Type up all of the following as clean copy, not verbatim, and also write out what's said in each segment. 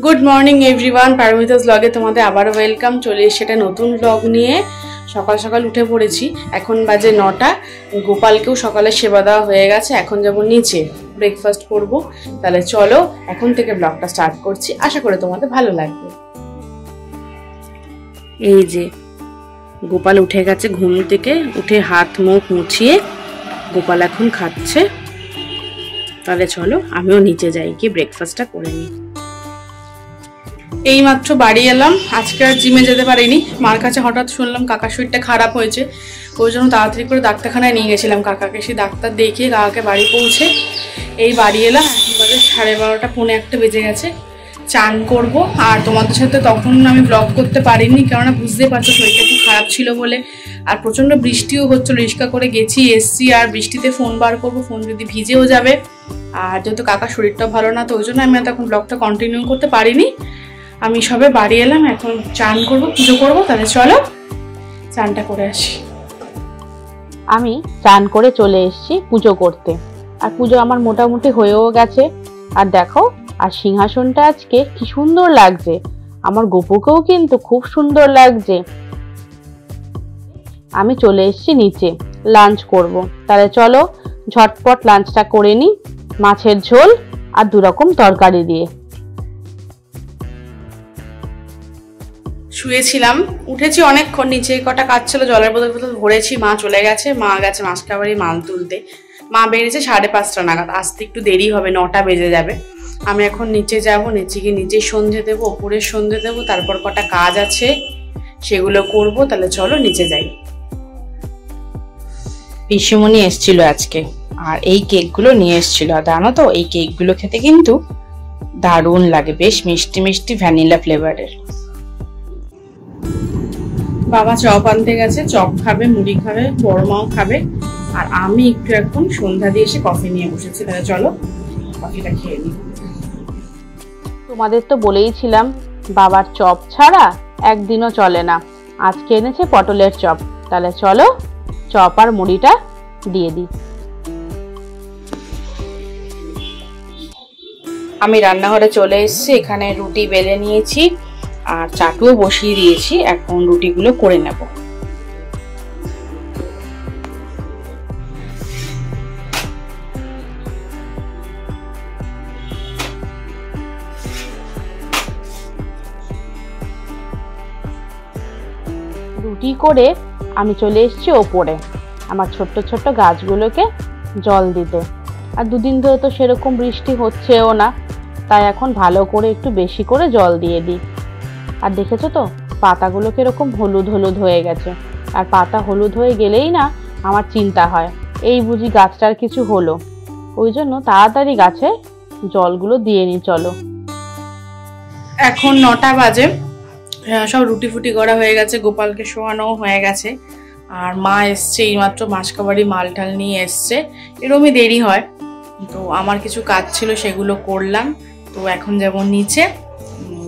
Good morning everyone, Paromita's ব্লগে তোমাদের আবার ওয়েলকাম। চলে এসে সেটা নতুন ব্লগ নিয়ে। সকাল সকাল উঠে পড়েছি, এখন বাজে 9টা। গোপালকেও সকালে সেবা দেওয়া হয়ে গেছে, এখন যাব নিচে ব্রেকফাস্ট করব। তাহলে চলো এখন থেকে ব্লগটা স্টার্ট করছি, আশা করি তোমাদের ভালো লাগবে। এই যে গোপাল উঠে গেছে ঘুম থেকে, উঠে হাত মুখ মুছিয়ে গোপাল এখন খাচ্ছে। তাহলে চলো আমিও নিচে যাই, গিয়ে ব্রেকফাস্টটা করে নিই। এই মাত্র বাড়ি এলাম, আজকে আর জিমে যেতে পারিনি। মার কাছে হঠাৎ শুনলাম কাকার শরীরটা খারাপ হয়েছে, ওই জন্য তাড়াতাড়ি করে ডাক্তারখানায় নিয়ে গেছিলাম কাকাকে। সেই ডাক্তার দেখিয়ে কাকাকে বাড়ি পৌঁছে এই বাড়ি এলাম। এখন বাজে 12:30, পৌনে 1 বেজে গেছে। চান করব, আর তোমাদের সাথে তখন আমি ব্লগ করতে পারিনি, কেননা বুঝতে পারছো শরীরটা খুব খারাপ ছিল বলে। আর প্রচণ্ড বৃষ্টিও হচ্ছিল, রিক্সা করে গেছি এসছি, আর বৃষ্টিতে ফোন বার করবো, ফোন যদি ভিজেও যাবে। আর যেহেতু কাকার শরীরটাও ভালো না, তো ওই জন্য আমি তখন ব্লগটা কন্টিনিউ করতে পারিনি। আমি সবে বাড়ি এলাম, এখন চান করব, পুজো করব। তাহলে চলো চানটা করে আসি। আমি চান করে চলে এসেছি পুজো করতে, আর পুজো আমার মোটামুটি হয়েও গেছে। আর দেখো, আর সিংহাসনটা আজকে কি সুন্দর লাগছে, আমার গোপুকেও কিন্তু খুব সুন্দর লাগছে। আমি চলে এসেছি নিচে লাঞ্চ করব। তাহলে চলো ঝটপট লাঞ্চটা করে নিই, মাছের ঝোল আর 2 রকম তরকারি দিয়ে। শুয়েছিলাম, উঠেছি অনেকক্ষণ, নিচে কটা কাজ ছিল, জলের বোতল ভরেছি। মা চলে গেছে, মা গেছে মাসকাবাড়ি মাল তুলতে। মা বেরিয়েছে 5:30 নাগাদ, আসতে একটু দেরি হবে, 9টা বেজে যাবে। আমি এখন নিচে যাব, নিচে গিয়ে নিচে সন্ধে দেবো, ওপরের সন্ধে দেবো, তারপর কটা কাজ আছে সেগুলো করব। তাহলে চলো নিচে যাই। পিসিমণি এসেছিল আজকে, আর এই কেকগুলো নিয়ে এসেছিল। আর জানো তো, এই কেকগুলো খেতে কিন্তু দারুণ লাগে, বেশ মিষ্টি মিষ্টি ভ্যানিলা ফ্লেভারের। বাবা চপ আনতে গেছে, চপ খাবে, মুড়ি খাবে, বড় মাও খাবে। আর আমি একটু এখন সন্ধ্যা দিয়ে এসে কফি নিয়ে বসেছি। তাহলে চলো কফিটা খেয়ে নিই। তোমাদের তো বলেইছিলাম বাবার চপ ছাড়া একদিনও চলে না। আজকে এনেছে পটলের চপ। তাহলে চলো চপ আর মুড়িটা দিয়ে দিই। আমি রান্নাঘরে চলে এসেছি, এখানে রুটি বেলে নিয়েছি আর চাটুও বসিয়ে দিয়েছি। এখন রুটিগুলো করে নেব। রুটি করে আমি চলে এসেছি ওপরে আমার ছোট্ট ছোট্ট গাছগুলোকে জল দিতে। আর 2 দিন ধরে তো সেরকম বৃষ্টি হচ্ছেও না, তাই এখন ভালো করে একটু বেশি করে জল দিয়ে দিই। আর দেখেছো তো পাতাগুলো কিরকম হলুদ হলুদ হয়ে গেছে। আর পাতা হলুদ হয়ে গেলেই না আমার চিন্তা হয়, এই বুঝি গাছটার কিছু হলো। ওই জন্য তাড়াতাড়ি গাছে জলগুলো দিয়ে নিই। চলো, এখন 9টা বাজে, সব রুটি ফুটি করা হয়ে গেছে, গোপালকে শোয়ানো হয়ে গেছে। আর মা এসছে এইমাত্র, মাসকাবাড়ি মাল টাল নিয়ে এসছে। এরমই দেরি হয়, তো আমার কিছু কাজ ছিল সেগুলো করলাম। তো এখন যাব নিচে,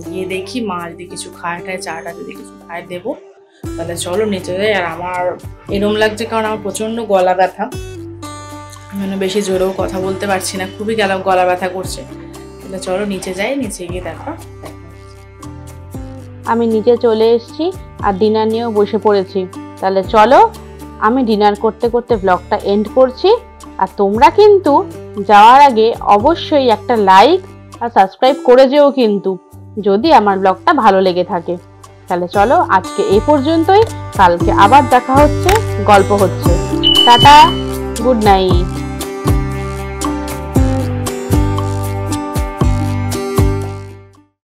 গিয়ে দেখি মা যদি কিছু খায় টায়, চাটা যদি কিছু খায় দেবো। তাহলে চলো নিচে যাই। আর আমার এরম লাগছে কারণ আমার প্রচণ্ড গলা ব্যথা, আমি বেশি জোরেও কথা বলতে পারছি না, খুবই গলা ব্যথা করছে। তাহলে চলো নিচে যাই, নিচে গিয়ে দেখো। আমি নিচে চলে এসেছি আর ডিনার নিয়েও বসে পড়েছি। তাহলে চলো আমি ডিনার করতে করতে ব্লগটা এন্ড করছি। আর তোমরা কিন্তু যাওয়ার আগে অবশ্যই একটা লাইক আর সাবস্ক্রাইব করে যেও কিন্তু, যদি আমার ব্লগটা ভালো লেগে থাকে। তাহলে চলো আজকে এই পর্যন্তই, কালকে আবার দেখা হচ্ছে, গল্প হচ্ছে। Tata, good night.